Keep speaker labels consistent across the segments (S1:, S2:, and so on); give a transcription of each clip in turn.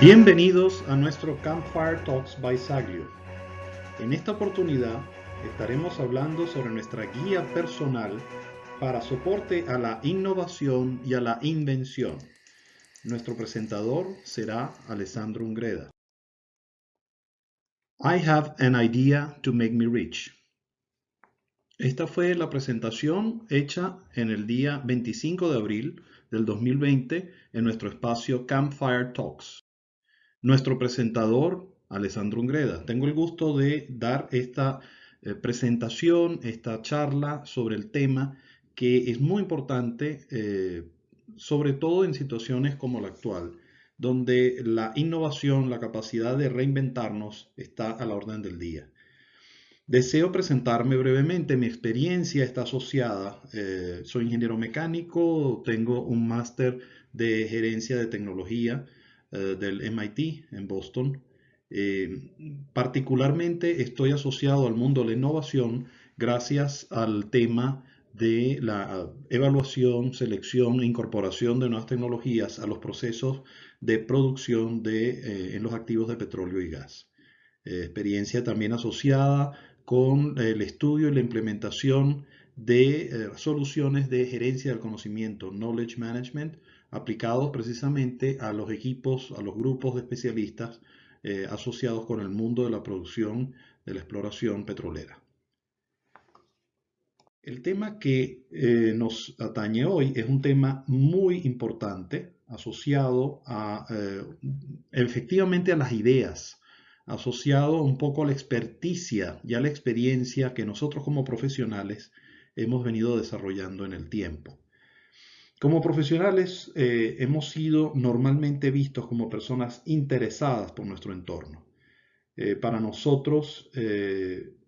S1: Bienvenidos a nuestro Campfire Talks by Saglio. En esta oportunidad estaremos hablando sobre nuestra guía personal para soporte a la innovación y a la invención. Nuestro presentador será Alessandro Ungreda. I have an idea to make me rich. Esta fue la presentación hecha en el día 25 de abril del 2020 en nuestro espacio Campfire Talks. Nuestro presentador, Alessandro Ungreda. Tengo el gusto de dar esta presentación, esta charla sobre el tema que es muy importante, sobre todo en situaciones como la actual, donde la innovación, la capacidad de reinventarnos está a la orden del día. Deseo presentarme brevemente. Mi experiencia está asociada. Soy ingeniero mecánico, tengo un máster de gerencia de tecnología del MIT en Boston. Particularmente estoy asociado al mundo de la innovación gracias al tema de la evaluación, selección e incorporación de nuevas tecnologías a los procesos de producción en los activos de petróleo y gas. Experiencia también asociada con el estudio y la implementación de soluciones de gerencia del conocimiento, knowledge management, aplicados precisamente a los equipos, a los grupos de especialistas asociados con el mundo de la producción, de la exploración petrolera. El tema que nos atañe hoy es un tema muy importante asociado efectivamente a las ideas, asociado un poco a la experticia y a la experiencia que nosotros como profesionales hemos venido desarrollando en el tiempo. Como profesionales hemos sido normalmente vistos como personas interesadas por nuestro entorno. Para nosotros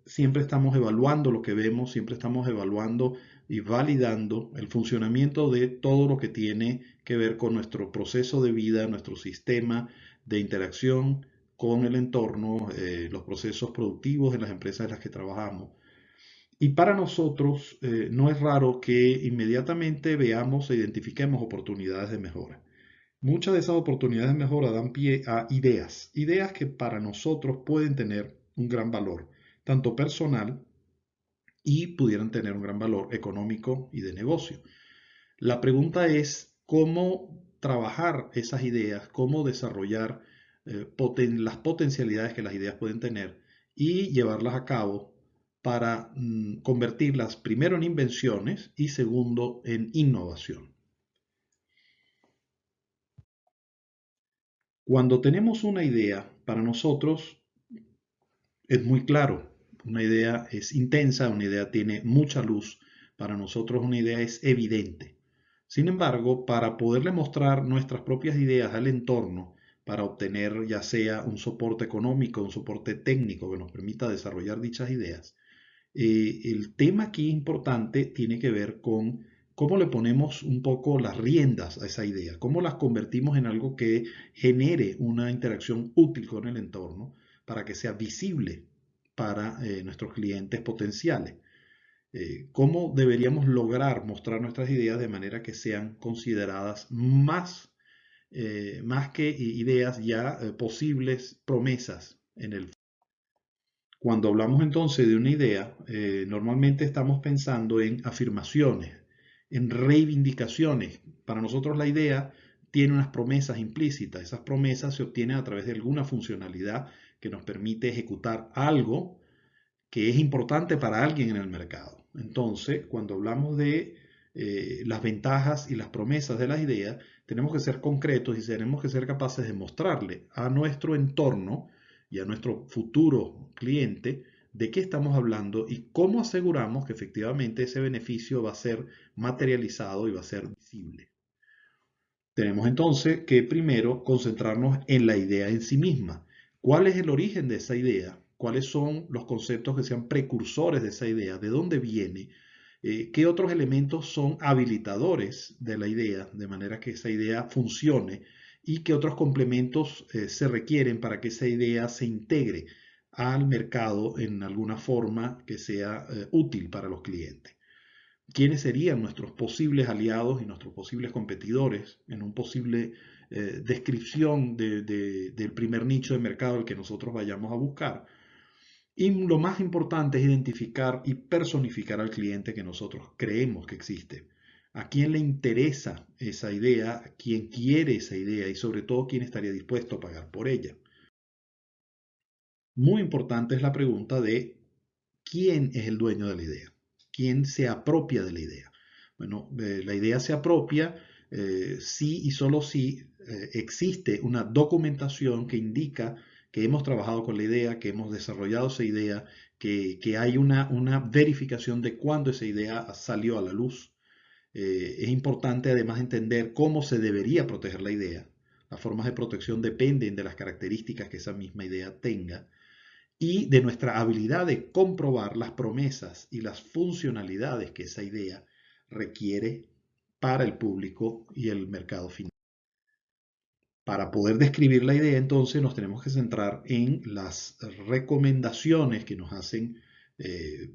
S1: siempre estamos evaluando lo que vemos, siempre estamos evaluando y validando el funcionamiento de todo lo que tiene que ver con nuestro proceso de vida, nuestro sistema de interacción con el entorno, los procesos productivos de las empresas en las que trabajamos. Y para nosotros no es raro que inmediatamente veamos e identifiquemos oportunidades de mejora. Muchas de esas oportunidades de mejora dan pie a ideas, ideas que para nosotros pueden tener un gran valor, tanto personal y pudieran tener un gran valor económico y de negocio. La pregunta es cómo trabajar esas ideas, cómo desarrollar las potencialidades que las ideas pueden tener y llevarlas a cabo para convertirlas primero en invenciones y segundo en innovación. Cuando tenemos una idea, para nosotros es muy claro. Una idea es intensa, una idea tiene mucha luz. Para nosotros una idea es evidente. Sin embargo, para poderle mostrar nuestras propias ideas al entorno, para obtener ya sea un soporte económico, un soporte técnico que nos permita desarrollar dichas ideas, el tema aquí importante tiene que ver con cómo le ponemos un poco las riendas a esa idea, cómo las convertimos en algo que genere una interacción útil con el entorno para que sea visible para nuestros clientes potenciales. Cómo deberíamos lograr mostrar nuestras ideas de manera que sean consideradas más que ideas ya posibles promesas en el. Cuando hablamos entonces de una idea, normalmente estamos pensando en afirmaciones, en reivindicaciones. Para nosotros la idea tiene unas promesas implícitas. Esas promesas se obtienen a través de alguna funcionalidad que nos permite ejecutar algo que es importante para alguien en el mercado. Entonces, cuando hablamos de las ventajas y las promesas de las ideas, tenemos que ser concretos y tenemos que ser capaces de mostrarle a nuestro entorno y a nuestro futuro cliente de qué estamos hablando y cómo aseguramos que efectivamente ese beneficio va a ser materializado y va a ser visible. Tenemos entonces que primero concentrarnos en la idea en sí misma. ¿Cuál es el origen de esa idea? ¿Cuáles son los conceptos que sean precursores de esa idea? ¿De dónde viene? ¿Qué otros elementos son habilitadores de la idea, de manera que esa idea funcione? ¿Y qué otros complementos se requieren para que esa idea se integre al mercado en alguna forma que sea útil para los clientes? ¿Quiénes serían nuestros posibles aliados y nuestros posibles competidores en un posible descripción del primer nicho de mercado al que nosotros vayamos a buscar. Y lo más importante es identificar y personificar al cliente que nosotros creemos que existe. ¿A quién le interesa esa idea? ¿A quién quiere esa idea? Y sobre todo, ¿quién estaría dispuesto a pagar por ella? Muy importante es la pregunta de quién es el dueño de la idea, quién se apropia de la idea. Bueno, la idea se apropia si y solo si existe una documentación que indica que hemos trabajado con la idea, que hemos desarrollado esa idea, que hay una verificación de cuándo esa idea salió a la luz. Es importante además entender cómo se debería proteger la idea. Las formas de protección dependen de las características que esa misma idea tenga y de nuestra habilidad de comprobar las promesas y las funcionalidades que esa idea requiere para el público y el mercado final. Para poder describir la idea, entonces nos tenemos que centrar en las recomendaciones que nos hacen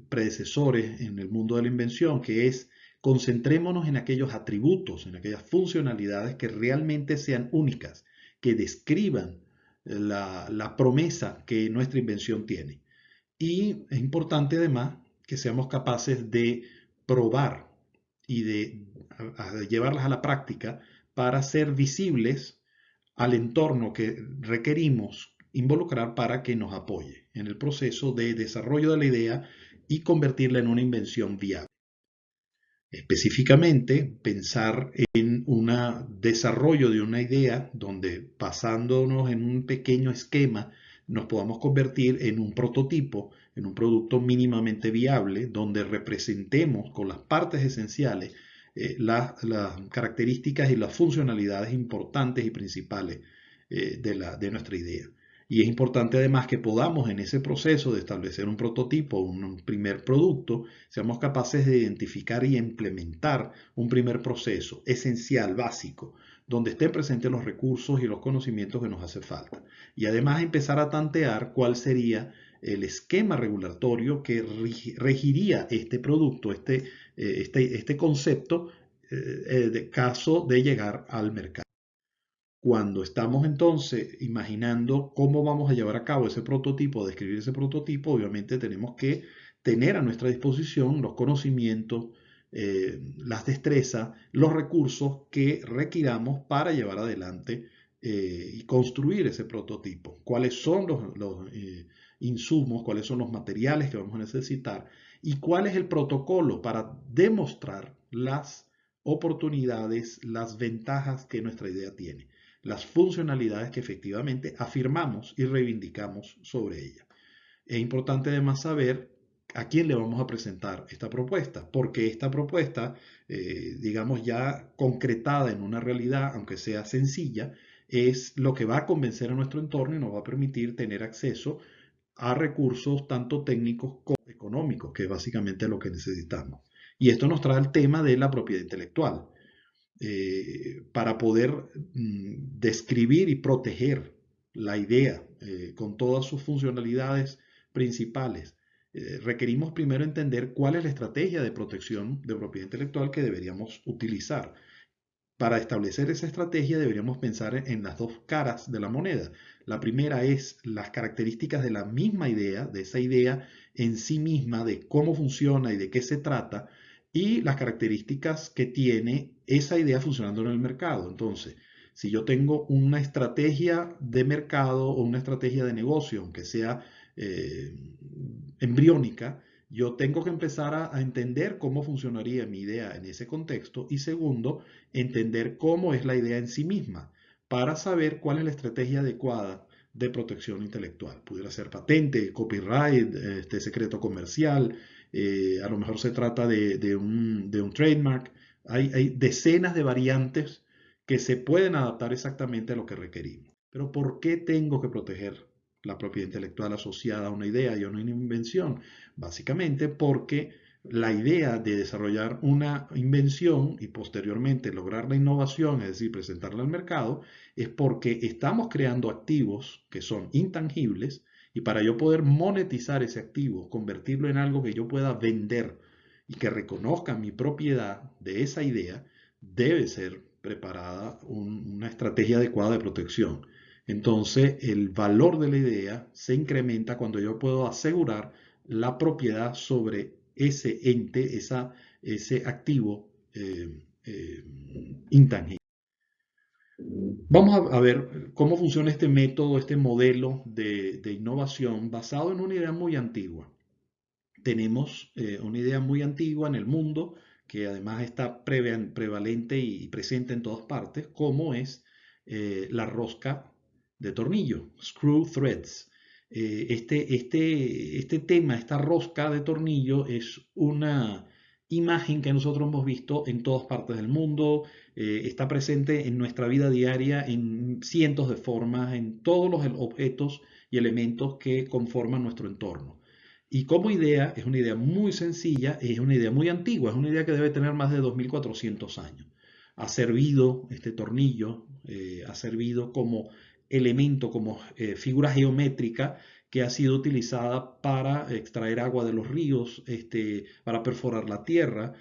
S1: predecesores en el mundo de la invención, que es concentrémonos en aquellos atributos, en aquellas funcionalidades que realmente sean únicas, que describan la promesa que nuestra invención tiene. Y es importante además que seamos capaces de probar y de llevarlas a la práctica para ser visibles al entorno que requerimos involucrar para que nos apoye en el proceso de desarrollo de la idea y convertirla en una invención viable. Específicamente, pensar en un desarrollo de una idea donde basándonos en un pequeño esquema nos podamos convertir en un prototipo, en un producto mínimamente viable, donde representemos con las partes esenciales las características y las funcionalidades importantes y principales de nuestra idea. Y es importante además que podamos en ese proceso de establecer un prototipo, un primer producto, seamos capaces de identificar y implementar un primer proceso esencial, básico, donde estén presentes los recursos y los conocimientos que nos hace falta. Y además empezar a tantear cuál sería el esquema regulatorio que regiría este producto, este concepto, de caso de llegar al mercado. Cuando estamos entonces imaginando cómo vamos a llevar a cabo ese prototipo, describir ese prototipo, obviamente tenemos que tener a nuestra disposición los conocimientos, las destrezas, los recursos que requiramos para llevar adelante y construir ese prototipo. ¿Cuáles son los insumos, cuáles son los materiales que vamos a necesitar y cuál es el protocolo para demostrar las oportunidades, las ventajas que nuestra idea tiene, las funcionalidades que efectivamente afirmamos y reivindicamos sobre ella? Es importante además saber a quién le vamos a presentar esta propuesta, porque esta propuesta, digamos ya concretada en una realidad, aunque sea sencilla, es lo que va a convencer a nuestro entorno y nos va a permitir tener acceso a recursos tanto técnicos como económicos, que es básicamente lo que necesitamos. Y esto nos trae el tema de la propiedad intelectual. Para poder describir y proteger la idea con todas sus funcionalidades principales, requerimos primero entender cuál es la estrategia de protección de propiedad intelectual que deberíamos utilizar. Para establecer esa estrategia deberíamos pensar en las dos caras de la moneda. La primera es las características de la misma idea, de esa idea en sí misma, de cómo funciona y de qué se trata, y las características que tiene esa idea funcionando en el mercado. Entonces, si yo tengo una estrategia de mercado o una estrategia de negocio, aunque sea eh, embriónica, yo tengo que empezar a entender cómo funcionaría mi idea en ese contexto y segundo, entender cómo es la idea en sí misma para saber cuál es la estrategia adecuada de protección intelectual. Pudiera ser patente, copyright, secreto comercial, a lo mejor se trata de un trademark. Hay decenas de variantes que se pueden adaptar exactamente a lo que requerimos. Pero ¿por qué tengo que proteger la propiedad intelectual asociada a una idea y a una invención? Básicamente porque la idea de desarrollar una invención y posteriormente lograr la innovación, es decir, presentarla al mercado, es porque estamos creando activos que son intangibles y para yo poder monetizar ese activo, convertirlo en algo que yo pueda vender y que reconozca mi propiedad de esa idea, debe ser preparada una estrategia adecuada de protección. Entonces, el valor de la idea se incrementa cuando yo puedo asegurar la propiedad sobre ese ente, ese activo intangible. Vamos a ver cómo funciona este método, este modelo de innovación basado en una idea muy antigua. Tenemos una idea muy antigua en el mundo que además está prevalente y presente en todas partes, como es la rosca de tornillo, screw threads. Este tema, esta rosca de tornillo es una imagen que nosotros hemos visto en todas partes del mundo, está presente en nuestra vida diaria en cientos de formas, en todos los objetos y elementos que conforman nuestro entorno. Y como idea, es una idea muy sencilla, es una idea muy antigua, es una idea que debe tener más de 2400 años. Ha servido este tornillo, ha servido como elemento, como figura geométrica que ha sido utilizada para extraer agua de los ríos, para perforar la tierra,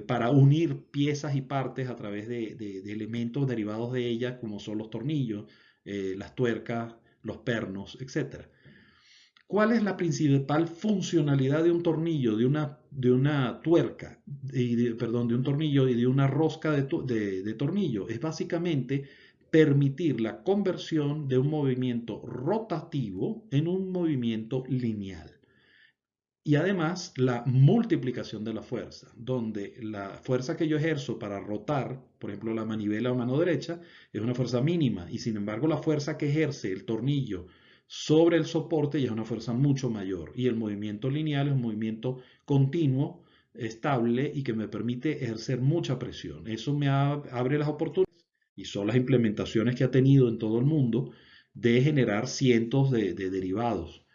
S1: para unir piezas y partes a través de elementos derivados de ella, como son los tornillos, las tuercas, los pernos, etc. ¿Cuál es la principal funcionalidad de un tornillo, de una tuerca, perdón, de un tornillo y de una rosca de tornillo? Es básicamente permitir la conversión de un movimiento rotativo en un movimiento lineal. Y además la multiplicación de la fuerza, donde la fuerza que yo ejerzo para rotar, por ejemplo la manivela o mano derecha, es una fuerza mínima y sin embargo la fuerza que ejerce el tornillo sobre el soporte ya es una fuerza mucho mayor. Y el movimiento lineal es un movimiento continuo, estable y que me permite ejercer mucha presión. Eso me abre las oportunidades y son las implementaciones que ha tenido en todo el mundo de generar cientos de derivados.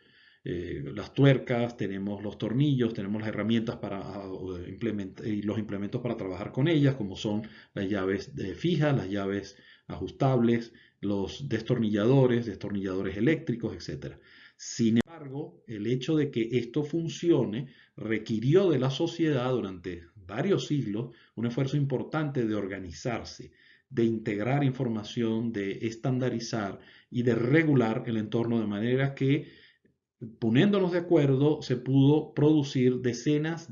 S1: Las tuercas, tenemos los tornillos, tenemos las herramientas para implementar y los implementos para trabajar con ellas, como son las llaves fijas, las llaves ajustables, los destornilladores eléctricos, etc. Sin embargo, el hecho de que esto funcione requirió de la sociedad durante varios siglos un esfuerzo importante de organizarse, de integrar información, de estandarizar y de regular el entorno de manera que poniéndonos de acuerdo, se pudo producir decenas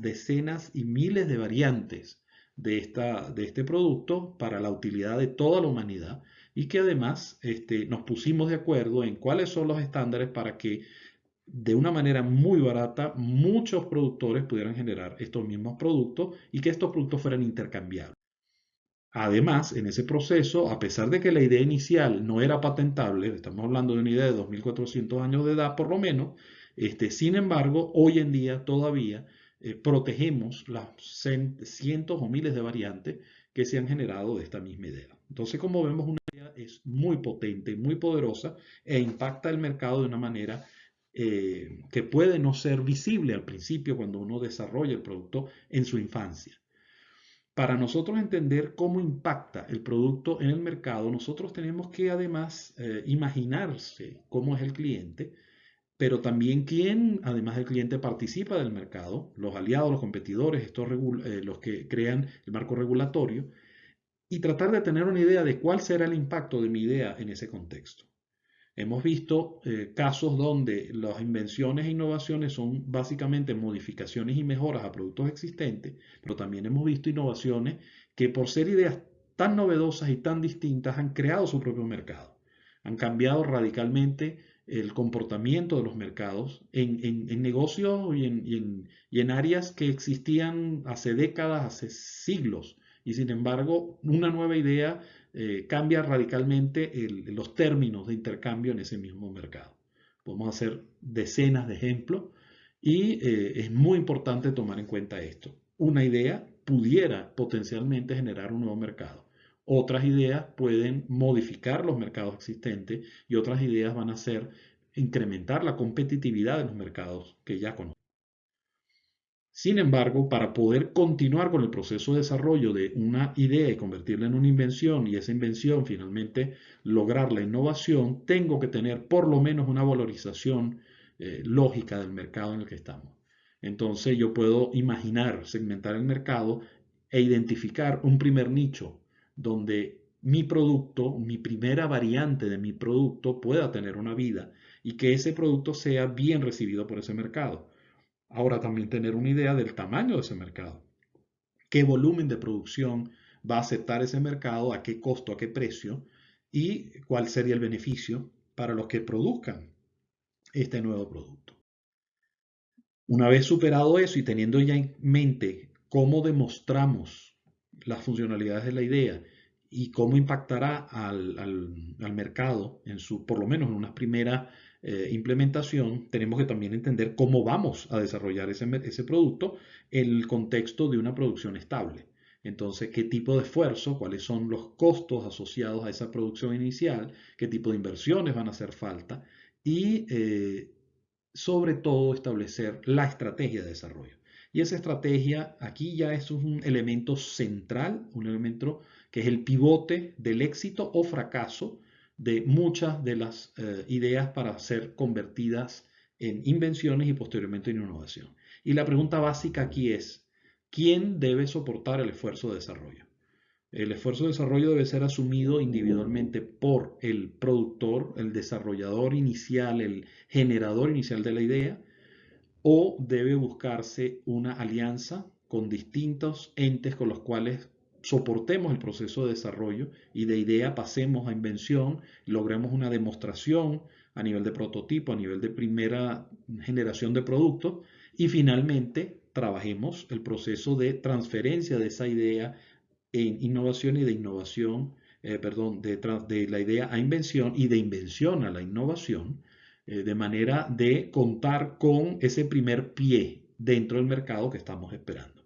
S1: y miles de variantes de este producto para la utilidad de toda la humanidad y que además nos pusimos de acuerdo en cuáles son los estándares para que de una manera muy barata muchos productores pudieran generar estos mismos productos y que estos productos fueran intercambiables. Además, en ese proceso, a pesar de que la idea inicial no era patentable, estamos hablando de una idea de 2400 años de edad por lo menos, sin embargo, hoy en día todavía protegemos las cientos o miles de variantes que se han generado de esta misma idea. Entonces, como vemos, una idea es muy potente, muy poderosa e impacta el mercado de una manera que puede no ser visible al principio cuando uno desarrolla el producto en su infancia. Para nosotros entender cómo impacta el producto en el mercado, nosotros tenemos que además imaginarse cómo es el cliente, pero también quién, además del cliente, participa del mercado, los aliados, los competidores, los que crean el marco regulatorio, y tratar de tener una idea de cuál será el impacto de mi idea en ese contexto. Hemos visto casos donde las invenciones e innovaciones son básicamente modificaciones y mejoras a productos existentes, pero también hemos visto innovaciones que por ser ideas tan novedosas y tan distintas han creado su propio mercado. Han cambiado radicalmente el comportamiento de los mercados en negocios y en áreas que existían hace décadas, hace siglos. Y sin embargo, una nueva idea cambia radicalmente los términos de intercambio en ese mismo mercado. Podemos hacer decenas de ejemplos y es muy importante tomar en cuenta esto. Una idea pudiera potencialmente generar un nuevo mercado. Otras ideas pueden modificar los mercados existentes y otras ideas van a ser incrementar la competitividad de los mercados que ya conocemos. Sin embargo, para poder continuar con el proceso de desarrollo de una idea y convertirla en una invención y esa invención finalmente lograr la innovación, tengo que tener por lo menos una valorización lógica del mercado en el que estamos. Entonces yo puedo imaginar, segmentar el mercado e identificar un primer nicho donde mi producto, mi primera variante de mi producto pueda tener una vida y que ese producto sea bien recibido por ese mercado. Ahora también tener una idea del tamaño de ese mercado, qué volumen de producción va a aceptar ese mercado, a qué costo, a qué precio y cuál sería el beneficio para los que produzcan este nuevo producto. Una vez superado eso y teniendo ya en mente cómo demostramos las funcionalidades de la idea y cómo impactará al mercado en su, por lo menos en una primera implementación, tenemos que también entender cómo vamos a desarrollar ese producto en el contexto de una producción estable. Entonces, ¿qué tipo de esfuerzo? ¿Cuáles son los costos asociados a esa producción inicial? ¿Qué tipo de inversiones van a hacer falta? Y sobre todo establecer la estrategia de desarrollo. Y esa estrategia aquí ya es un elemento central, un elemento que es el pivote del éxito o fracaso de muchas de las ideas para ser convertidas en invenciones y posteriormente en innovación. Y la pregunta básica aquí es, ¿quién debe soportar el esfuerzo de desarrollo? El esfuerzo de desarrollo debe ser asumido individualmente por el productor, el desarrollador inicial, el generador inicial de la idea, o debe buscarse una alianza con distintos entes con los cuales soportemos el proceso de desarrollo y de idea pasemos a invención, logremos una demostración a nivel de prototipo, a nivel de primera generación de productos y finalmente trabajemos el proceso de transferencia de esa idea en innovación y de innovación, perdón, de la idea a invención y de invención a la innovación, de manera de contar con ese primer pie dentro del mercado que estamos esperando.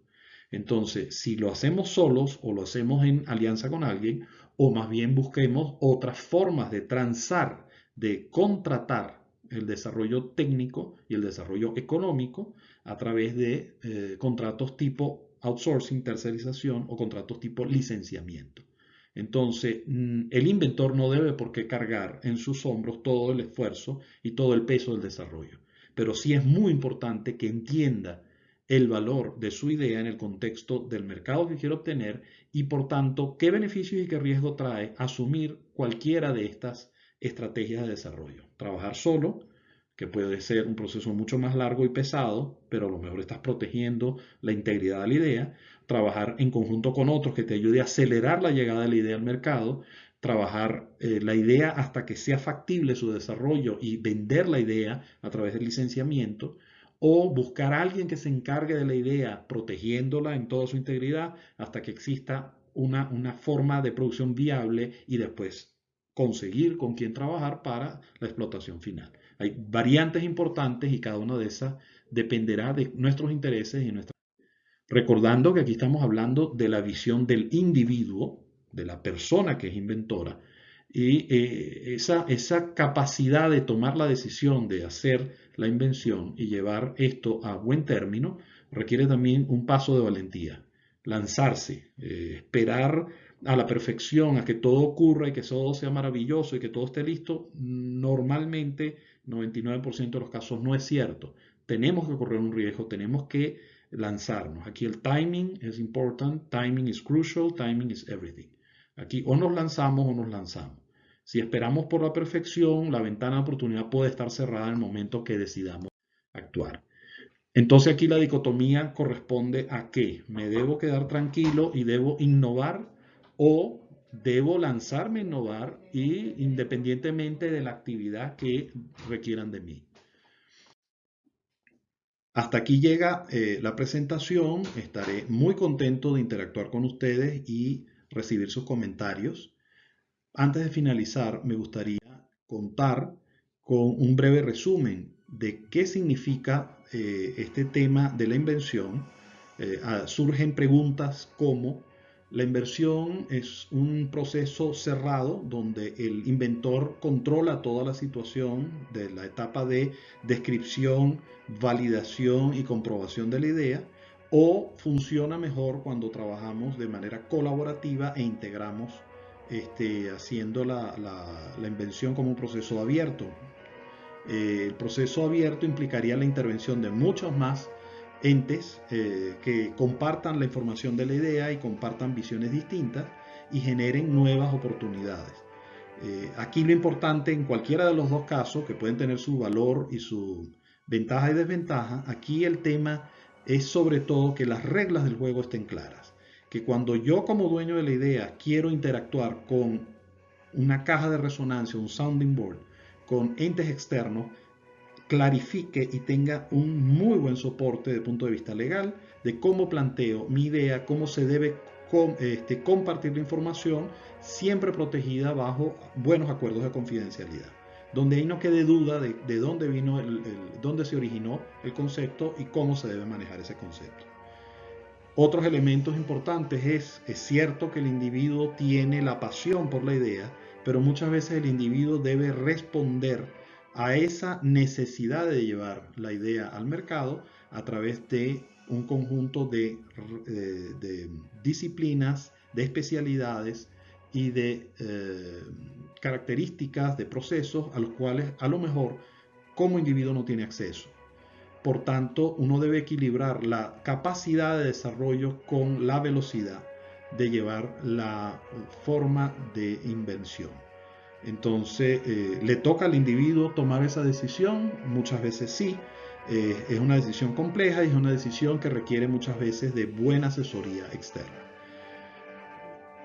S1: Entonces, si lo hacemos solos o lo hacemos en alianza con alguien, o más bien busquemos otras formas de transar, de contratar el desarrollo técnico y el desarrollo económico a través de contratos tipo outsourcing, tercerización o contratos tipo licenciamiento. Entonces, el inventor no debe por qué cargar en sus hombros todo el esfuerzo y todo el peso del desarrollo. Pero sí es muy importante que entienda el valor de su idea en el contexto del mercado que quiere obtener y por tanto qué beneficios y qué riesgo trae asumir cualquiera de estas estrategias de desarrollo. Trabajar solo, que puede ser un proceso mucho más largo y pesado, pero a lo mejor estás protegiendo la integridad de la idea. Trabajar en conjunto con otros que te ayude a acelerar la llegada de la idea al mercado. Trabajar la idea hasta que sea factible su desarrollo y vender la idea a través del licenciamiento o buscar a alguien que se encargue de la idea, protegiéndola en toda su integridad hasta que exista una forma de producción viable y después conseguir con quién trabajar para la explotación final. Hay variantes importantes y cada una de esas dependerá de nuestros intereses y nuestra... Recordando que aquí estamos hablando de la visión del individuo, de la persona que es inventora, y esa capacidad de tomar la decisión de hacer la invención y llevar esto a buen término requiere también un paso de valentía, lanzarse, esperar a la perfección, a que todo ocurra y que todo sea maravilloso y que todo esté listo, normalmente 99% de los casos no es cierto. Tenemos que correr un riesgo, tenemos que lanzarnos. Aquí el timing es important, timing is crucial, timing is everything. Aquí o nos lanzamos o nos lanzamos. Si esperamos por la perfección, la ventana de oportunidad puede estar cerrada en el momento que decidamos actuar. Entonces aquí la dicotomía corresponde a qué. ¿Me debo quedar tranquilo y debo innovar o debo lanzarme a innovar y independientemente de la actividad que requieran de mí? Hasta aquí llega la presentación. Estaré muy contento de interactuar con ustedes y recibir sus comentarios. Antes de finalizar, me gustaría contar con un breve resumen de qué significa este tema de la invención. Surgen preguntas como la inversión es un proceso cerrado donde el inventor controla toda la situación de la etapa de descripción, validación y comprobación de la idea, o funciona mejor cuando trabajamos de manera colaborativa e integramos haciendo la invención como un proceso abierto. El proceso abierto implicaría la intervención de muchos más entes que compartan la información de la idea y compartan visiones distintas y generen nuevas oportunidades. Aquí lo importante en cualquiera de los dos casos, que pueden tener su valor y su ventaja y desventaja, aquí el tema es sobre todo que las reglas del juego estén claras. Que cuando yo como dueño de la idea quiero interactuar con una caja de resonancia, un sounding board, con entes externos, clarifique y tenga un muy buen soporte desde el punto de vista legal de cómo planteo mi idea, cómo se debe compartir la información, siempre protegida bajo buenos acuerdos de confidencialidad, donde ahí no quede duda de dónde vino dónde se originó el concepto y cómo se debe manejar ese concepto. Otros elementos importantes es cierto que el individuo tiene la pasión por la idea, pero muchas veces el individuo debe responder a esa necesidad de llevar la idea al mercado a través de un conjunto de disciplinas, de especialidades y de características, de procesos a los cuales a lo mejor como individuo no tiene acceso. Por tanto, uno debe equilibrar la capacidad de desarrollo con la velocidad de llevar la forma de invención. Entonces, le toca al individuo tomar esa decisión, muchas veces sí, es una decisión compleja y es una decisión que requiere muchas veces de buena asesoría externa.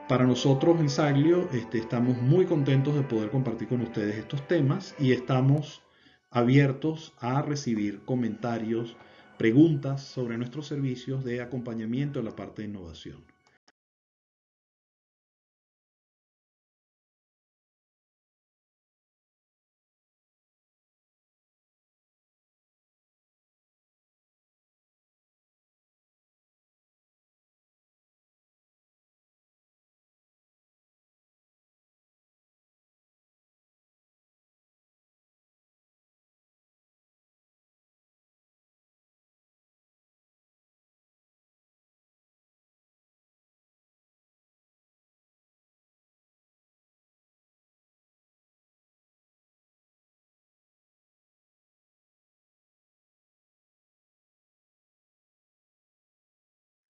S1: Para nosotros en Saglio estamos muy contentos de poder compartir con ustedes estos temas y estamos abiertos a recibir comentarios, preguntas sobre nuestros servicios de acompañamiento en la parte de innovación.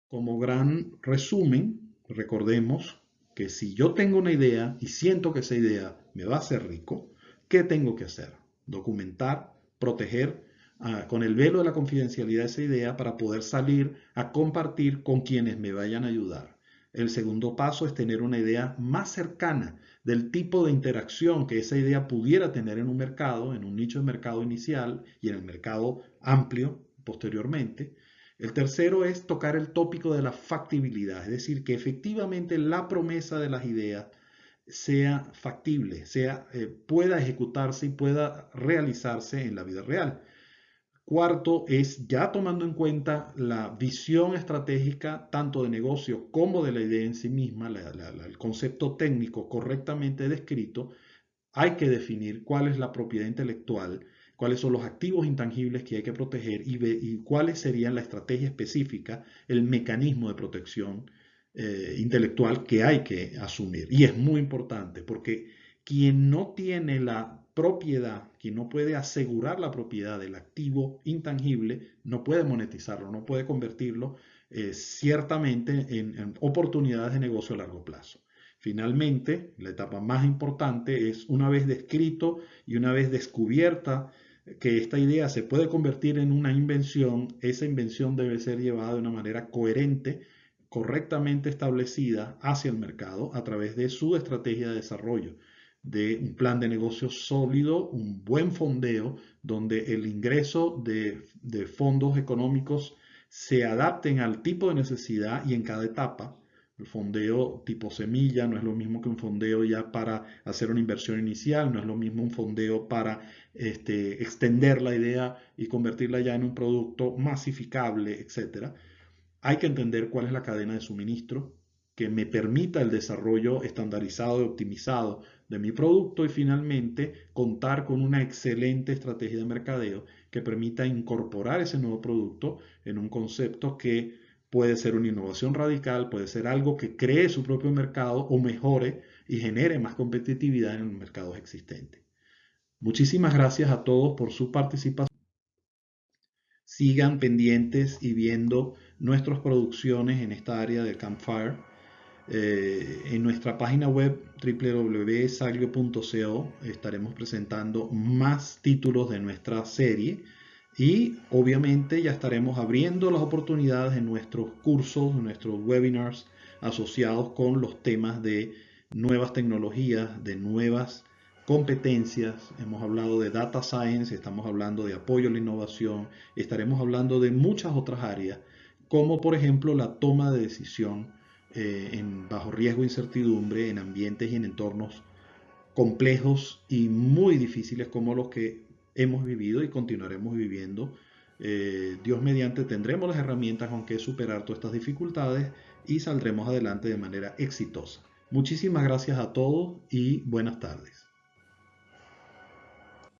S1: Como gran resumen, recordemos que si yo tengo una idea y siento que esa idea me va a hacer rico, ¿qué tengo que hacer? Documentar, proteger con el velo de la confidencialidad esa idea para poder salir a compartir con quienes me vayan a ayudar. El segundo paso es tener una idea más cercana del tipo de interacción que esa idea pudiera tener en un mercado, en un nicho de mercado inicial y en el mercado amplio posteriormente. El tercero es tocar el tópico de la factibilidad, es decir, que efectivamente la promesa de las ideas sea factible, pueda ejecutarse y pueda realizarse en la vida real. Cuarto es ya tomando en cuenta la visión estratégica tanto de negocio como de la idea en sí misma, el concepto técnico correctamente descrito, hay que definir cuál es la propiedad intelectual, cuáles son los activos intangibles que hay que proteger y cuáles serían la estrategia específica, el mecanismo de protección intelectual que hay que asumir. Y es muy importante porque quien no tiene la propiedad, quien no puede asegurar la propiedad del activo intangible, no puede monetizarlo, no puede convertirlo ciertamente en oportunidades de negocio a largo plazo. Finalmente, la etapa más importante es una vez descrito y una vez descubierta que esta idea se puede convertir en una invención, esa invención debe ser llevada de una manera coherente, correctamente establecida hacia el mercado a través de su estrategia de desarrollo, de un plan de negocio sólido, un buen fondeo, donde el ingreso de fondos económicos se adapten al tipo de necesidad y en cada etapa. El fondeo tipo semilla no es lo mismo que un fondeo ya para hacer una inversión inicial, no es lo mismo un fondeo para extender la idea y convertirla ya en un producto masificable, etcétera. Hay que entender cuál es la cadena de suministro que me permita el desarrollo estandarizado y optimizado de mi producto y finalmente contar con una excelente estrategia de mercadeo que permita incorporar ese nuevo producto en un concepto que puede ser una innovación radical, puede ser algo que cree su propio mercado o mejore y genere más competitividad en los mercados existentes. Muchísimas gracias a todos por su participación. Sigan pendientes y viendo nuestras producciones en esta área del Campfire. En nuestra página web www.saglio.co estaremos presentando más títulos de nuestra serie y obviamente ya estaremos abriendo las oportunidades en nuestros cursos, en nuestros webinars asociados con los temas de nuevas tecnologías, de nuevas competencias. Hemos hablado de data science, estamos hablando de apoyo a la innovación, estaremos hablando de muchas otras áreas, como por ejemplo la toma de decisión bajo riesgo e incertidumbre en ambientes y en entornos complejos y muy difíciles como los que hemos vivido y continuaremos viviendo. Dios mediante tendremos las herramientas con que superar todas estas dificultades y saldremos adelante de manera exitosa. Muchísimas gracias a todos y buenas tardes.